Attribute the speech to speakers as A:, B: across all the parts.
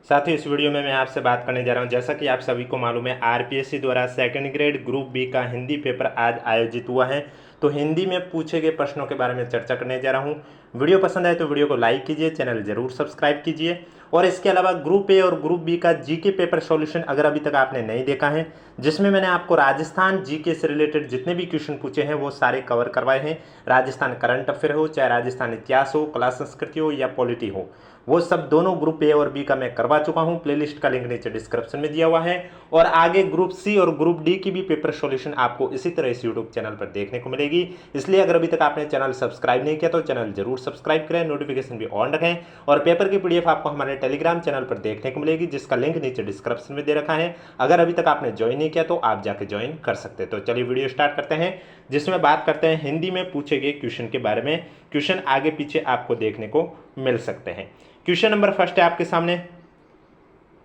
A: साथ ही इस वीडियो में मैं आपसे बात करने जा रहा हूं, जैसा कि आप सभी को मालूम है आरपीएससी द्वारा सेकंड ग्रेड ग्रुप बी का हिंदी पेपर आज आयोजित हुआ है। तो हिंदी में पूछे गए प्रश्नों के बारे में चर्चा करने जा रहा हूं। वीडियो पसंद आए तो वीडियो को लाइक कीजिए, चैनल जरूर सब्सक्राइब कीजिए। और इसके अलावा ग्रुप ए और ग्रुप बी का जीके पेपर सॉल्यूशन अगर अभी तक आपने नहीं देखा है, जिसमें मैंने आपको राजस्थान जीके से रिलेटेड जितने भी क्वेश्चन पूछे हैं वो सारे कवर करवाए हैं। राजस्थान करंट अफेयर हो, चाहे राजस्थान इतिहास हो, कला संस्कृति हो या पॉलिटी हो, वो सब दोनों ग्रुप ए और बी का मैं करवा चुका हूं। प्लेलिस्ट का लिंक नीचे डिस्क्रिप्शन में दिया हुआ है। और आगे ग्रुप सी और ग्रुप डी की भी पेपर सॉल्यूशन आपको इसी तरह इस यूट्यूब चैनल पर देखने को मिलेगी। इसलिए अगर अभी तक आपने चैनल सब्सक्राइब नहीं किया तो चैनल जरूर सब्सक्राइब करें, नोटिफिकेशन भी ऑन रखें। और पेपर की पीडीएफ आपको हमारे टेलीग्राम चैनल पर देखने को मिलेगी, जिसका लिंक नीचे डिस्क्रिप्शन में दे रखा है। अगर अभी तक आपने ज्वाइन नहीं किया तो आप जाके ज्वाइन कर सकते हैं। तो चलिए वीडियो स्टार्ट करते हैं, जिसमें बात करते हैं हिंदी में पूछे गए क्वेश्चन के बारे में। क्वेश्चन आगे पीछे आपको देखने को मिल सकते हैं। क्वेश्चन नंबर फर्स्ट है आपके सामने,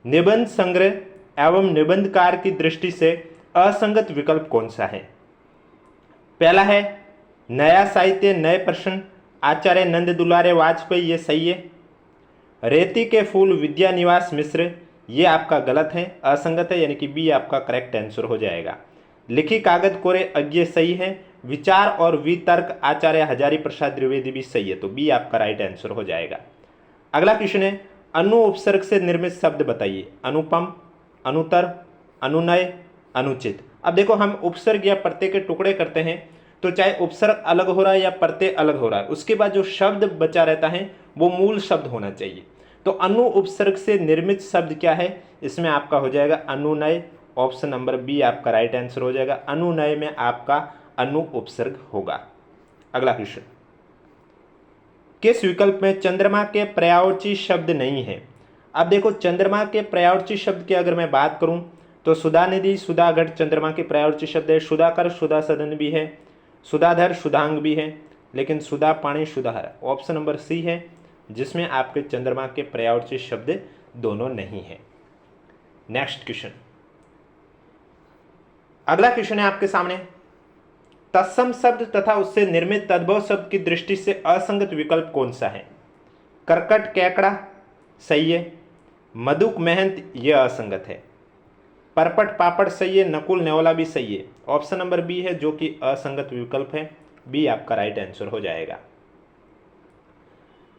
A: निबंध संग्रह एवं निबंधकार की दृष्टि से असंगत विकल्प कौन सा है? पहला है नया साहित्य नए प्रश्न, आचार्य नंद दुलारे वाजपेयी, ये सही है। रेती के फूल विद्या निवास मिश्र, ये आपका गलत है, असंगत है, यानी कि बी आपका करेक्ट आंसर हो जाएगा। लिखी कागज कोरे अज्ञे सही है। विचार और वितर्क आचार्य हजारी प्रसाद द्विवेदी भी सही है, तो बी आपका राइट आंसर हो जाएगा। अगला क्वेश्चन है अनु उपसर्ग से निर्मित शब्द बताइए। अनुपम, अनुतर, अनुनय, अनुचित। अब देखो, हम उपसर्ग या प्रत्यय के टुकड़े करते हैं तो चाहे उपसर्ग अलग हो रहा है या प्रत्यय अलग हो रहा है, उसके बाद जो शब्द बचा रहता है वो मूल शब्द होना चाहिए। तो अनु उपसर्ग से निर्मित शब्द क्या है? इसमें आपका हो जाएगा अनुनय। ऑप्शन नंबर बी आपका राइट आंसर हो जाएगा। अनुनय में आपका अनु उपसर्ग होगा। अगला क्वेश्चन, किस विकल्प में चंद्रमा के पर्यायवाची शब्द नहीं है? अब देखो, चंद्रमा के पर्यायवाची शब्द की अगर मैं बात करूं तो सुधानिधि, सुधागढ़ चंद्रमा के पर्यायवाची शब्द है। सुधाकर, सुधा सदन भी है। सुधाधर, सुधांग भी है। लेकिन सुधा पाणी, सुधार ऑप्शन नंबर सी है, जिसमें आपके चंद्रमा के पर्यायवाची शब्द दोनों नहीं है। नेक्स्ट क्वेश्चन, अगला क्वेश्चन है आपके सामने, तत्सम शब्द तथा उससे निर्मित तद्भव शब्द की दृष्टि से असंगत विकल्प कौन सा है? करकट, कैकड़ा सही है। मधुक, मेहनत, यह असंगत है। परपट, पापड़ सही है। नकुल, नेवला भी सही है। ऑप्शन नंबर बी है जो कि असंगत विकल्प है। बी आपका राइट आंसर हो जाएगा।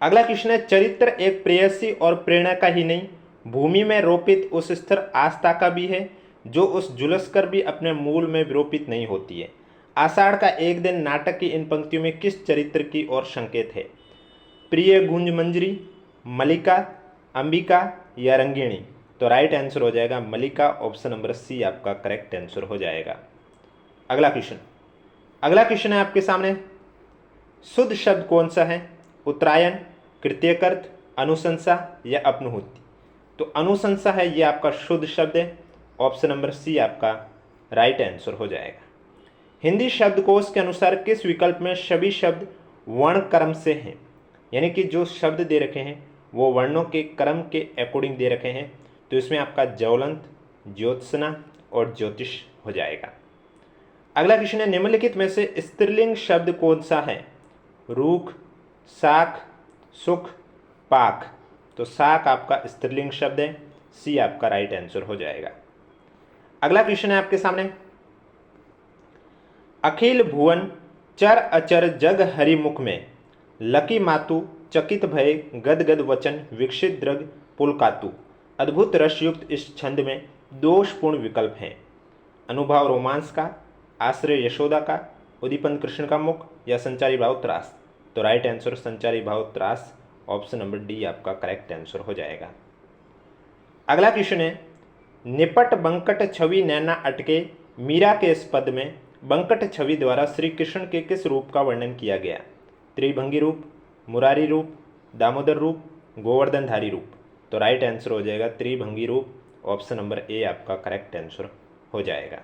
A: अगला क्वेश्चन है, चरित्र एक प्रेयसी और प्रेरणा का ही नहीं, भूमि में रोपित उस स्थिर आस्था का भी है जो उस जुलस कर भी अपने मूल में विरोपित नहीं होती है। आषाढ़ का एक दिन नाटक की इन पंक्तियों में किस चरित्र की ओर संकेत है? प्रिय, गुंज मंजरी, मलिका, अंबिका या रंगिणी? तो राइट आंसर हो जाएगा मलिका। ऑप्शन नंबर सी आपका करेक्ट आंसर हो जाएगा। अगला क्वेश्चन है आपके सामने, शुद्ध शब्द कौन सा है? उत्तरायण, कृत्यकर्त, अनुशंसा या अपनुहूति? तो अनुशंसा है, ये आपका शुद्ध शब्द है। ऑप्शन नंबर सी आपका राइट आंसर हो जाएगा। हिंदी शब्दकोश के अनुसार किस विकल्प में सभी शब्द वर्ण क्रम से हैं? यानी कि जो शब्द दे रखे हैं वो वर्णों के क्रम के अकॉर्डिंग दे रखे हैं। तो इसमें आपका ज्वलंत, ज्योत्सना और ज्योतिष हो जाएगा। अगला क्वेश्चन है, निम्नलिखित में से स्त्रीलिंग शब्द कौन सा है? रूख, साख, सुख, पाख? तो साख आपका स्त्रीलिंग शब्द है। सी आपका राइट आंसर हो जाएगा। अगला क्वेश्चन है आपके सामने, अखिल भुवन चर अचर जग हरिमुख में लकी मातु चकित भय गदगद वचन विकसित द्रग पुलकातु? अद्भुत रसयुक्त इस छंद में दोषपूर्ण विकल्प हैं। अनुभाव रोमांस का, आश्रय यशोदा का, उदीपन कृष्ण का मुख या संचारी भाव त्रास? तो राइट आंसर संचारी भाव त्रास। ऑप्शन नंबर डी आपका करेक्ट आंसर हो जाएगा। अगला क्वेश्चन है, निपट बंकट छवि नैना अटके मीरा के इस पद में बंकट छवि द्वारा श्री कृष्ण के किस रूप का वर्णन किया गया? त्रिभंगी रूप, मुरारी रूप, दामोदर रूप, गोवर्धनधारी रूप? तो राइट आंसर हो जाएगा त्रिभंगी रूप। ऑप्शन नंबर ए आपका करेक्ट आंसर हो जाएगा।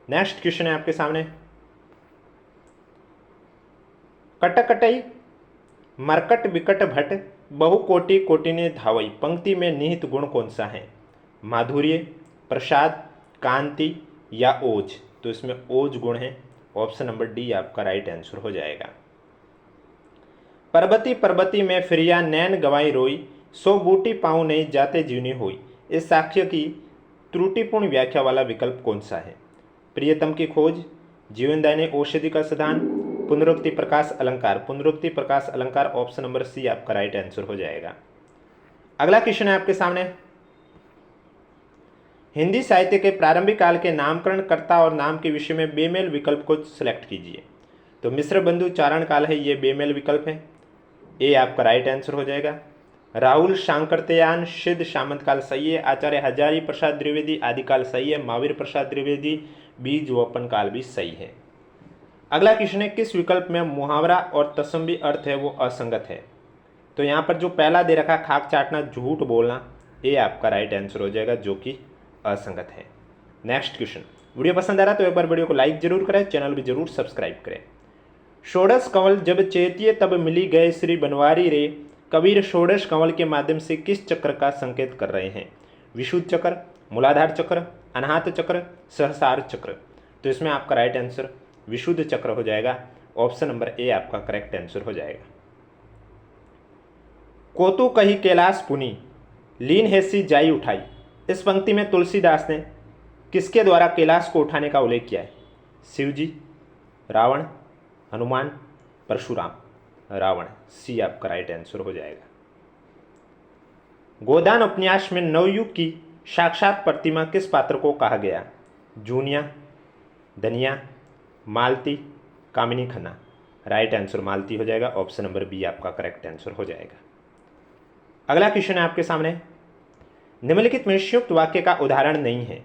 A: नेक्स्ट क्वेश्चन है आपके सामने, कटकटई मरकट विकट भट बहुकोटि कोटिने धावई पंक्ति में निहित गुण कौन सा है? माधुर्य, प्रसाद, कांति या ओज? तो इसमें ओज गुण है। ऑप्शन नंबर डी आपका राइट आंसर हो जाएगा। पर्वती पर्वती में फिरिया नैन गवाई रोई, सो बूटी पाऊँ नहीं जाते जीवनी हुई, इस साक्ष्य की त्रुटिपूर्ण व्याख्या वाला विकल्प कौन सा है? प्रियतम की खोज, जीवनदायिनी औषधि का सिद्धांत, पुनरुक्ति प्रकाश अलंकार। पुनरुक्ति प्रकाश अलंकार ऑप्शन नंबर सी आपका राइट आंसर हो जाएगा। अगला क्वेश्चन है आपके सामने, हिंदी साहित्य के प्रारंभिक काल के नामकरण कर्ता और नाम के विषय में बेमेल विकल्प को सिलेक्ट कीजिए। तो मिश्र बंधु चारण काल है, ये बेमेल विकल्प है, ए आपका राइट आंसर हो जाएगा। राहुल शांकरतयान सिद्ध सामंत काल सही है। आचार्य हजारी प्रसाद द्विवेदी आदिकाल सही है। महावीर प्रसाद द्विवेदी बीज वपन काल भी सही है। अगला क्वेश्चन है, किस विकल्प में मुहावरा और तत्संबी अर्थ है वो असंगत है? तो यहाँ पर जो पहला दे रखा खाक चाटना झूठ बोलना, ये आपका राइट आंसर हो जाएगा, जो कि असंगत है। नेक्स्ट क्वेश्चन, वीडियो पसंद आ रहा तो एक बार वीडियो को लाइक जरूर करें, चैनल भी जरूर सब्सक्राइब करें। षोडश कंवल जब चेतिए तब मिली गए श्री बनवारी रे, कबीर षोडश कंवल के माध्यम से किस चक्र का संकेत कर रहे हैं? विशुद्ध चक्र, मूलाधार चक्र, अनाहत चक्र, सहसार चक्र। तो इसमें आपका राइट आंसर विशुद्ध चक्र हो जाएगा, ऑप्शन नंबर ए आपका करेक्ट आंसर हो जाएगा। कोतु कही कैलाश पुनी, लीन हैसी जाई उठाई, इस पंक्ति में तुलसीदास ने किसके द्वारा कैलाश को उठाने का उल्लेख किया है? शिव जी, रावण, हनुमान, परशुराम। रावण, सी आपका राइट आंसर हो जाएगा। गोदान उपन्यास में नवयुग की साक्षात प्रतिमा किस पात्र को कहा गया? जूनिया, धनिया, मालती, कामिनी खन्ना। राइट आंसर मालती हो जाएगा, ऑप्शन नंबर बी आपका करेक्ट आंसर हो जाएगा। अगला क्वेश्चन है आपके सामने, निम्नलिखित में संयुक्त वाक्य का उदाहरण नहीं है।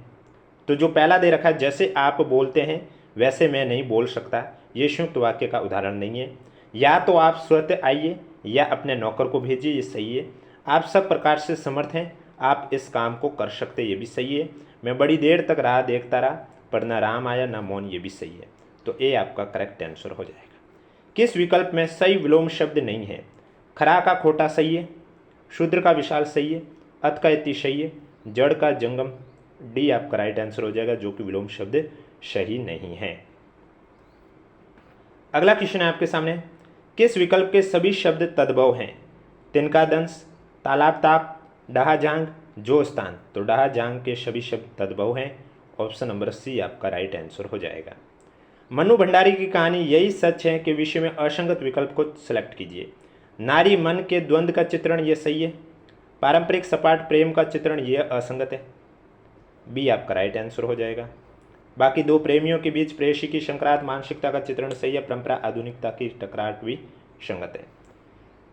A: तो जो पहला दे रखा है, जैसे आप बोलते हैं वैसे मैं नहीं बोल सकता, ये संयुक्त वाक्य का उदाहरण नहीं है। या तो आप स्वतः आइए या अपने नौकर को भेजिए, ये सही है। आप सब प्रकार से समर्थ हैं, आप इस काम को कर सकते, ये भी सही है। मैं बड़ी देर तक राह देखता रहा पर ना राम आया ना मौन, ये भी सही है। तो ए आपका करेक्ट आंसर हो जाएगा। किस विकल्प में सही विलोम शब्द नहीं है? खरा का खोटा सही है, शूद्र का विशाल सही है, अत का इति सही है, जड़ का जंगम। डी आपका राइट आंसर हो जाएगा, जो कि विलोम शब्द सही नहीं है। अगला क्वेश्चन है आपके सामने, किस विकल्प के सभी शब्द तद्भव हैं? तिनका दंश, तालाब ताक, डहा जांग, जो स्थान। तो डहा जांग के सभी शब्द तद्भव हैं, ऑप्शन नंबर सी आपका राइट आंसर हो जाएगा। मनु भंडारी की कहानी यही सच है कि विषय में असंगत विकल्प को सिलेक्ट कीजिए। नारी मन के द्वंद्व का चित्रण, ये सही है। पारंपरिक सपाट प्रेम का चित्रण, ये असंगत है, बी आपका राइट आंसर हो जाएगा। बाकी दो प्रेमियों के बीच प्रेयसी की संक्रांत मानसिकता का चित्रण सही है। परंपरा आधुनिकता की टकराहट भी संगत है।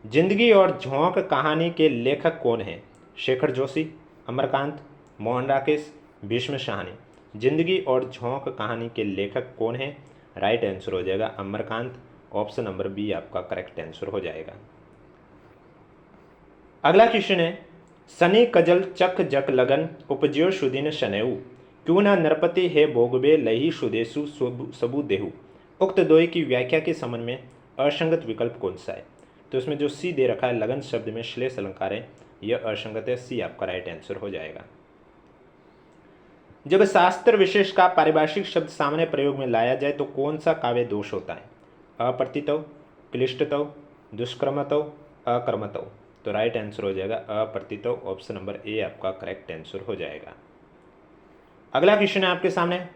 A: जिंदगी और झोंक कहानी के लेखक कौन हैं? शेखर जोशी, अमरकांत, मोहन राकेश, भीष्म शाहनी। जिंदगी और झोंक कहानी के लेखक कौन हैं? राइट आंसर हो जाएगा अमरकांत, ऑप्शन नंबर बी आपका करेक्ट आंसर हो जाएगा। अगला क्वेश्चन है, सनी कजल चक जक लगन उपज्यो सुदिन शनयु, क्यों ना नरपति है भोगबे लही सुदेशु सबु देहु। उक्त दोई की व्याख्या के संबंध में असंगत विकल्प कौन सा है? तो इसमें जो सी दे रखा है लगन शब्द में श्लेष अलंकार है, यह असंगत है, सी आपका राइट आंसर हो जाएगा। जब शास्त्र विशेष का पारिभाषिक शब्द सामने प्रयोग में लाया जाए तो कौन सा काव्य दोष होता है? अप्रतितव, क्लिष्टतव, दुष्क्रमतव, अकर्मतव। तो राइट आंसर हो जाएगा अप्रतितव, ऑप्शन नंबर ए आपका करेक्ट आंसर हो जाएगा। अगला क्वेश्चन है आपके सामने,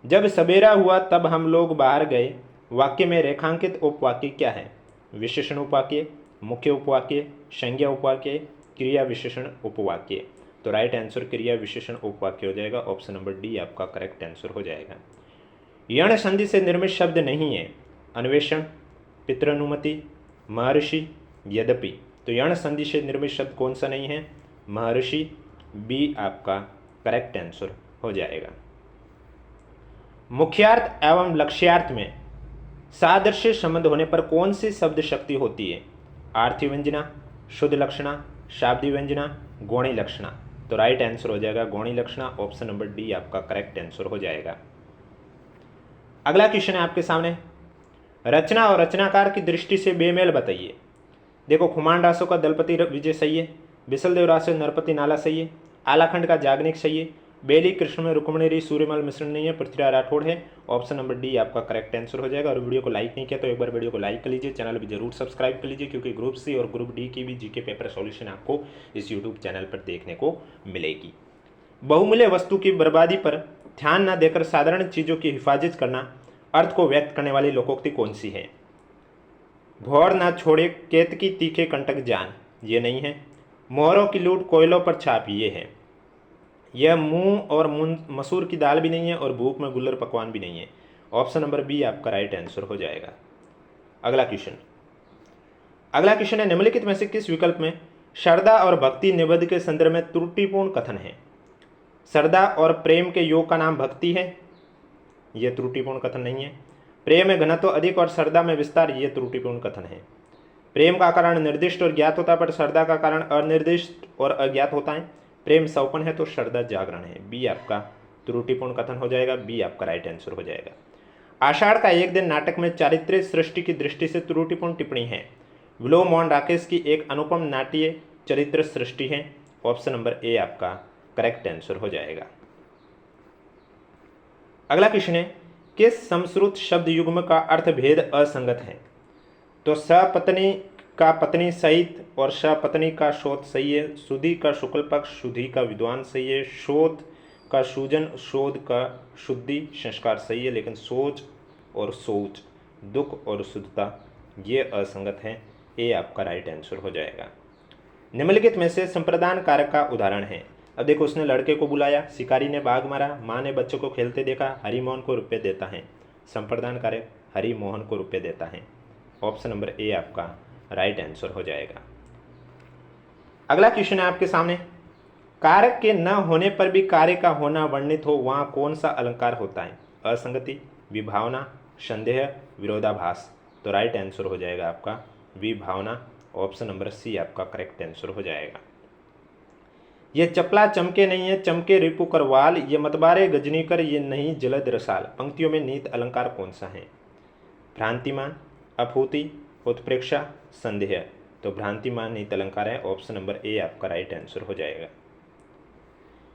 A: जब सवेरा हुआ तब हम लोग बाहर गए, वाक्य में रेखांकित उपवाक्य क्या है? विशेषण उपवाक्य, मुख्य उपवाक्य, संज्ञा उपवाक्य, क्रिया विशेषण उपवाक्य। तो राइट आंसर क्रिया विशेषण उपवाक्य हो जाएगा, ऑप्शन नंबर डी आपका करेक्ट आंसर हो जाएगा। यण संधि से निर्मित शब्द नहीं है? अन्वेषण, पितृनुमति, महर्षि, यद्यपि। तो यण संधि से निर्मित शब्द कौन सा नहीं है? महर्षि, बी आपका करेक्ट आंसर हो जाएगा। मुख्यार्थ एवं लक्ष्यार्थ में सादृश्य संबंध होने पर कौन सी शब्द शक्ति होती है? आर्थी व्यंजना, शुद्ध लक्षणा, शाब्दी व्यंजना, गौणी लक्षणा। तो राइट आंसर हो जाएगा गौणी लक्षणा, ऑप्शन नंबर डी आपका करेक्ट आंसर हो जाएगा। अगला क्वेश्चन है आपके सामने, रचना और रचनाकार की दृष्टि से बेमेल बताइए। देखो, खुमान रासो का दलपति विजय सही है, बिसल देव रासो नरपति नाला सही है, आलाखंड का जागनिक सही है, बेली कृष्ण में रुक्मणी री सूर्यमल मिश्रण नहीं है, पृथ्वीराज राठौड़ है। ऑप्शन नंबर डी आपका करेक्ट आंसर हो जाएगा। और वीडियो को लाइक नहीं किया तो एक बार वीडियो को लाइक कर लीजिए, चैनल भी जरूर सब्सक्राइब कर लीजिए, क्योंकि ग्रुप सी और ग्रुप डी की भी जीके पेपर सॉल्यूशन आपको इस यूट्यूब चैनल पर देखने को मिलेगी। बहुमूल्य वस्तु की बर्बादी पर ध्यान न देकर साधारण चीजों की हिफाजत करना अर्थ को व्यक्त करने वाली लोकोक्ति कौन सी है? भौर ना छोड़े केतकी तीखे कंटक जान, ये नहीं है। मोहरों की लूट कोयलों पर छाप, ये है। यह मूंग और मसूर की दाल भी नहीं है और भूख में गुल्लर पकवान भी नहीं है। ऑप्शन नंबर बी आपका राइट आंसर हो जाएगा। अगला क्वेश्चन है, निम्नलिखित में से किस विकल्प में श्रद्धा और भक्ति निबंध के संदर्भ में त्रुटिपूर्ण कथन है? श्रद्धा और प्रेम के योग का नाम भक्ति है, यह त्रुटिपूर्ण कथन नहीं है। प्रेम में घनत्व अधिक और श्रद्धा में विस्तार, यह त्रुटिपूर्ण कथन है। प्रेम का कारण निर्दिष्ट और ज्ञात होता है, पर श्रद्धा का कारण अनिर्दिष्ट और अज्ञात होता है। प्रेम सौपन है तो श्रद्धा जागरण है। बी आपका त्रुटिपूर्ण कथन हो जाएगा, बी आपका राइट आंसर हो जाएगा। आषाढ़ का एक दिन नाटक में चारित्र्य सृष्टि की दृष्टि से त्रुटिपूर्ण टिप्पणी है। विलोम मोहन राकेश की एक अनुपम नाट्य चरित्र सृष्टि है। ऑप्शन नंबर ए आपका करेक्ट आंसर हो जाएगा। अगला क्वेश्चन है, किस समश्रुत शब्द युग्म का अर्थ भेद असंगत है? तो सपत्नी का पत्नी सहित और सपत्नी का शोध सही है। सुधी का शुक्ल पक्ष, शुद्धि का विद्वान सही है। शोध का सूजन, शोध का शुद्धि संस्कार सही है, लेकिन सोच और सोच, दुख और शुद्धता, ये असंगत है। ए आपका राइट आंसर हो जाएगा। निम्नलिखित में से संप्रदान कारक का उदाहरण है। अब देखो, उसने लड़के को बुलाया, शिकारी ने बाघ मारा, माँ ने बच्चों को खेलते देखा, हरिमोहन को रुपये देता है। संप्रदान कारक हरिमोहन को रुपये देता है। ऑप्शन नंबर ए आपका राइट आंसर हो जाएगा। अगला क्वेश्चन है आपके सामने, कारक के न होने पर भी कार्य का होना वर्णित हो, वहां कौन सा अलंकार होता है? असंगति, विभावना, संदेह, विरोधाभास। तो राइट आंसर हो जाएगा आपका विभावना। ऑप्शन नंबर सी आपका करेक्ट आंसर हो जाएगा। ये चपला चमके नहीं है, चमके रिपु करवाल, ये मतबारे गजनी कर, ये नहीं जलद रसाल। पंक्तियों में नीत अलंकार कौन सा है? भ्रांतिमान, अपूति, उत्प्रेक्षा, संदेह। तो भ्रांतिमान नीत अलंकार है। ऑप्शन नंबर ए आपका राइट आंसर हो जाएगा।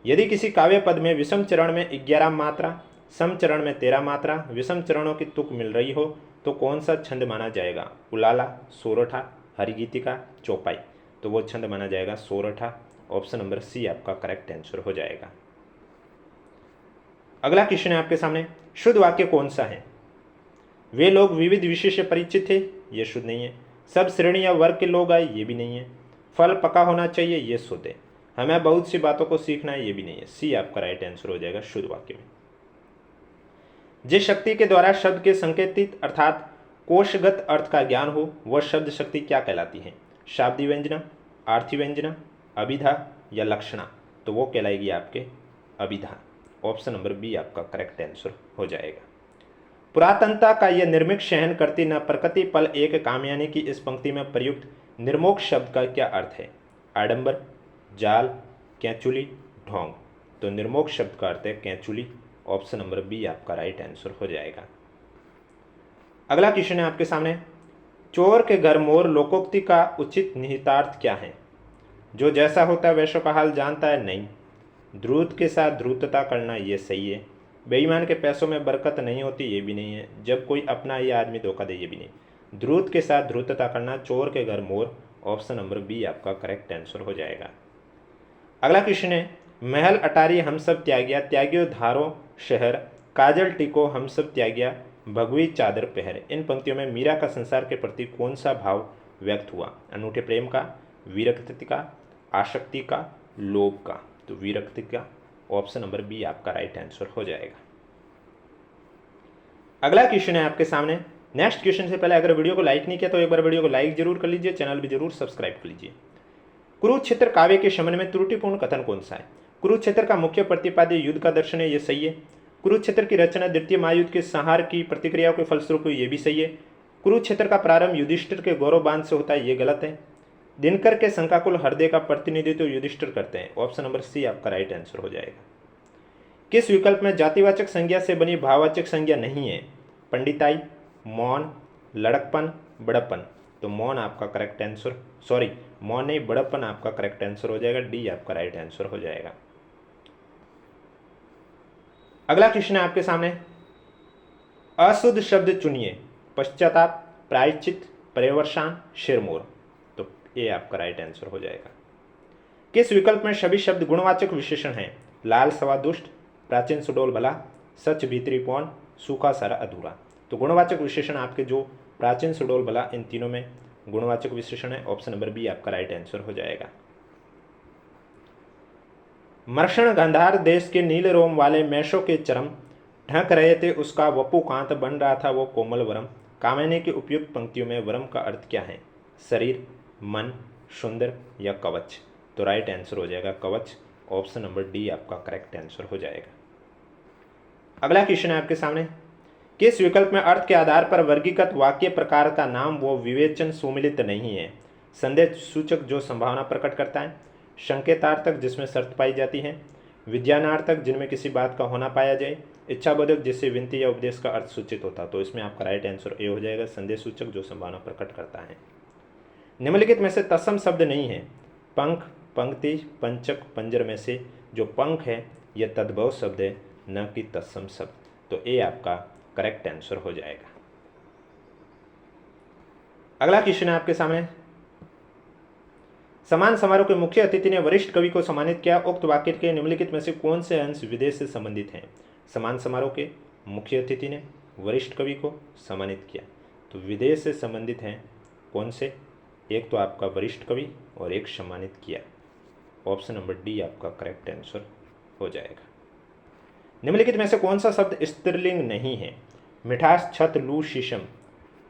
A: यदि किसी काव्य पद में विषम चरण में 11 मात्रा, सम चरण में 13 मात्रा, विषम चरणों की तुक मिल रही हो, तो कौन सा छंद माना जाएगा? उलाला, सोरठा, हरिगीतिका, चौपाई। तो वो छंद माना जाएगा सोरठा। ऑप्शन नंबर सी आपका करेक्ट आंसर हो जाएगा। अगला क्वेश्चन है आपके सामने, शुद्ध वाक्य कौन सा है? वे लोग विविध विषय से परिचित थे, ये शुद्ध नहीं है। सब श्रेणी या वर्ग के लोग आए, ये भी नहीं है। फल पका होना चाहिए, ये शुद्ध है। हमें बहुत सी बातों को सीखना है, ये भी नहीं है। सी आपका राइट आंसर हो जाएगा शुद्ध वाक्य में। जिस शक्ति के द्वारा शब्द के संकेतित अर्थात कोशगत अर्थ का ज्ञान हो, वह शब्द शक्ति क्या कहलाती है? शाब्दी व्यंजना, आर्थी व्यंजना, अभिधा या लक्षणा। तो वो कहलाएगी आपके अभिधा। ऑप्शन नंबर बी आपका करेक्ट आंसर हो जाएगा। पुरातनता का यह निर्मिक शहन करती न प्रकृति पल एक कामयानी की इस पंक्ति में प्रयुक्त निर्मोक शब्द का क्या अर्थ है? आडंबर, जाल, कैचुली, ढोंग। तो निर्मोक शब्द का अर्थ है कैचुली। ऑप्शन नंबर बी आपका राइट आंसर हो जाएगा। अगला क्वेश्चन है आपके सामने, चोर के घर मोर लोकोक्ति का उचित निहितार्थ क्या है? जो जैसा होता है वैसा का हाल जानता है, नहीं। द्रुत के साथ ध्रुतता करना, ये सही है। बेईमान के पैसों में बरकत नहीं होती, ये भी नहीं है। जब कोई अपना ये आदमी धोखा दे, ये भी नहीं। द्रुत के साथ ध्रुतता करना, चोर के घर मोर। ऑप्शन नंबर बी आपका करेक्ट आंसर हो जाएगा। अगला क्वेश्चन है, महल अटारी हम सब त्यागिया, त्यागियो धारो शहर, काजल टिको हम सब त्यागिया, भगवी चादर पहर। इन पंक्तियों में मीरा का संसार के प्रति कौन सा भाव व्यक्त हुआ? अनूठे प्रेम का, विरक्ति का, आसक्ति का, लोभ का। तो विरक्ति का। ऑप्शन नंबर बी आपका राइट आंसर हो जाएगा। अगला क्वेश्चन है आपके सामने। नेक्स्ट क्वेश्चन से पहले अगर वीडियो को लाइक नहीं किया तो एक बार वीडियो को लाइक जरूर कर लीजिए, चैनल भी जरूर सब्सक्राइब कर लीजिए। कुरुक्षेत्र काव्य के शमन में त्रुटिपूर्ण कथन कौन सा है? कुरुक्षेत्र का मुख्य प्रतिपाद्य युद्ध का दर्शन है, ये सही है। कुरुक्षेत्र की रचना द्वितीय महायुद्ध के संहार की प्रतिक्रिया के फलस्वरूप, ये भी सही है। कुरुक्षेत्र का प्रारंभ युधिष्ठिर के गौरवबान से होता है, ये गलत है। दिनकर के शंकाकुल हृदय का प्रतिनिधित्व युधिष्ठिर करते हैं। ऑप्शन नंबर सी आपका राइट आंसर हो जाएगा। किस विकल्प में जातिवाचक संज्ञा से बनी भाववाचक संज्ञा नहीं है? पंडिताई, मौन, लड़कपन, बड़प्पन। तो मौन आपका करेक्ट आंसर, सॉरी मौन नहीं, बड़प्पन आपका करेक्ट आंसर हो जाएगा। डी आपका राइट आंसर हो जाएगा। अगला क्वेश्चन है आपके सामने, अशुद्ध शब्द चुनिए। पश्चाताप, प्रायश्चित, पर्यवसान, शिरमोर। तो ये आपका राइट आंसर हो जाएगा। किस विकल्प में सभी शब्द गुणवाचक विशेषण हैं? लाल सवा दुष्ट, प्राचीन सुडोल भला, सच भीतरी पौन, सूखा सारा अधूरा। तो गुणवाचक विशेषण आपके जो प्राचीन सुडोल भला, इन तीनों में गुणवाचक विशेषण है। ऑप्शन नंबर बी आपका राइट आंसर हो जाएगा। मर्षण गंधार देश के नील रोम वाले मैशों के चरम ढक रहे थे, उसका वपु कांत बन रहा था वो कोमल वरम। कामयानी की उपयुक्त पंक्तियों में वरम का अर्थ क्या है? शरीर, मन, सुंदर या कवच। तो राइट आंसर हो जाएगा कवच। ऑप्शन नंबर डी आपका करेक्ट आंसर हो जाएगा। अगला क्वेश्चन है आपके सामने, किस विकल्प में अर्थ के आधार पर वर्गीकृत वाक्य प्रकार का नाम वो विवेचन सुमिलित नहीं है? संदेश सूचक जो संभावना प्रकट करता है, संकेतार्थक जिसमें शर्त पाई जाती है, विज्ञानार्थक जिनमें किसी बात का होना पाया जाए, इच्छाबोधक जिससे विनती या उपदेश का अर्थ सूचित होता। तो इसमें आपका राइट आंसर ए हो जाएगा, संदेश सूचक जो संभावना प्रकट करता है। निम्नलिखित में से तत्सम शब्द नहीं है। पंख, पंक्ति, पंचक, पंजर में से जो पंख है यह तद्भव शब्द है, न कि तत्सम शब्द। तो ए आपका करेक्ट आंसर हो जाएगा। अगला क्वेश्चन है आपके सामने, समान समारोह के मुख्य अतिथि ने वरिष्ठ कवि को सम्मानित किया। उक्त वाक्य के निम्नलिखित में से कौन से अंश विदेश से संबंधित हैं? समान समारोह के मुख्य अतिथि ने वरिष्ठ कवि को सम्मानित किया, तो विदेश से संबंधित हैं कौन से? एक तो आपका वरिष्ठ कवि और एक सम्मानित किया। ऑप्शन नंबर डी आपका करेक्ट आंसर हो जाएगा। निम्नलिखित में से कौन सा शब्द स्त्रीलिंग नहीं है? मिठास, छत, लू, शीशम।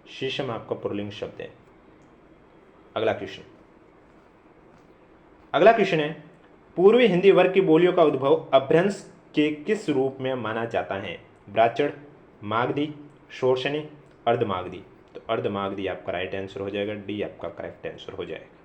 A: शीशम आपका पुल्लिंग शब्द है। अगला क्वेश्चन है, पूर्वी हिंदी वर्ग की बोलियों का उद्भव अभ्रंश के किस रूप में माना जाता है? ब्राचड़, मागधी, शोरशनी, अर्धमागधी। तो अर्धमागधी आपका राइट आंसर हो जाएगा, डी आपका करेक्ट आंसर हो जाएगा।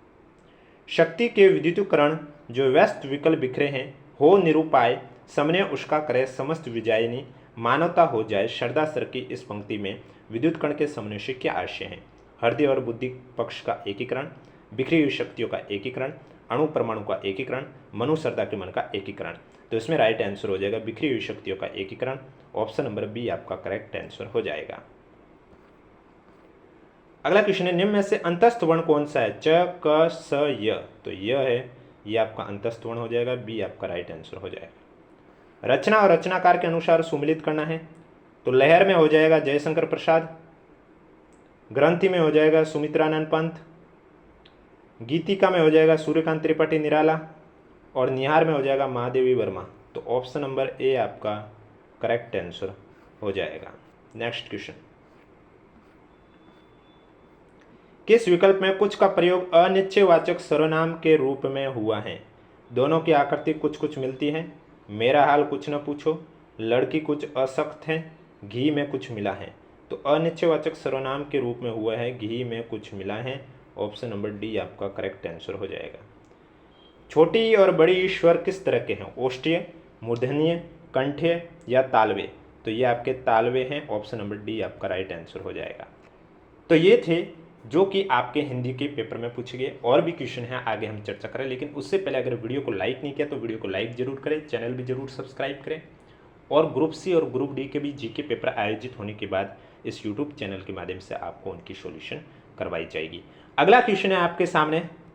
A: शक्ति के विद्युतीकरण जो व्यस्त विकल्प बिखरे हैं, हो निरूपाय, समने उसका करे समस्त विजयनी, मानवता हो जाए श्रद्धा सर की इस पंक्ति में विद्युतकरण के समन्वय से क्या आशय है? हृदय और बुद्धि पक्ष का एकीकरण, बिखरी हुई शक्तियों का एकीकरण, अणु परमाणु का एकीकरण, मनु श्रद्धा के मन का एकीकरण। तो इसमें राइट आंसर हो जाएगा बिखरी हुई शक्तियों का एकीकरण। ऑप्शन नंबर बी आपका करेक्ट आंसर हो जाएगा। अगला क्वेश्चन है, निम्न में से अंतस्थ वर्ण कौन सा है? च, क, स, य। तो य है, ये आपका अंतस्थ वर्ण हो जाएगा, बी आपका राइट आंसर हो जाएगा। रचना और रचनाकार के अनुसार सुमिलित करना है, तो लहर में हो जाएगा जयशंकर प्रसाद, ग्रंथि में हो जाएगा सुमित्रानंद पंत, गीतिका में हो जाएगा सूर्यकांत त्रिपाठी निराला, और निहार में हो जाएगा महादेवी वर्मा। तो ऑप्शन नंबर ए आपका करेक्ट आंसर हो जाएगा। नेक्स्ट क्वेश्चन, किस विकल्प में कुछ का प्रयोग अनिश्चयवाचक सर्वनाम के रूप में हुआ है? दोनों की आकृति कुछ कुछ मिलती है, मेरा हाल कुछ न पूछो, लड़की कुछ असख्त है, घी में कुछ मिला है। तो अनिश्चयवाचक सर्वनाम के रूप में हुआ है, घी में कुछ मिला है। ऑप्शन नंबर डी आपका करेक्ट आंसर हो जाएगा। छोटी और बड़ी स्वर किस तरह के हैं? ओष्ठीय, मूर्धन्य, कंठ्य या तालवे। तो ये आपके तालवे हैं। ऑप्शन नंबर डी आपका राइट आंसर हो जाएगा। तो ये थे जो कि आपके हिंदी के पेपर में पूछे गए। और भी क्वेश्चन हैं, आगे हम चर्चा करें, लेकिन उससे पहले अगर वीडियो को लाइक नहीं किया तो वीडियो को लाइक जरूर करें, चैनल भी जरूर सब्सक्राइब करें। और ग्रुप सी और ग्रुप डी के भी जीके पेपर आयोजित होने के बाद इस यूट्यूब चैनल के माध्यम से आपको उनकी सॉल्यूशन करवाई जाएगी। अगला क्वेश्चन है आपके सामने,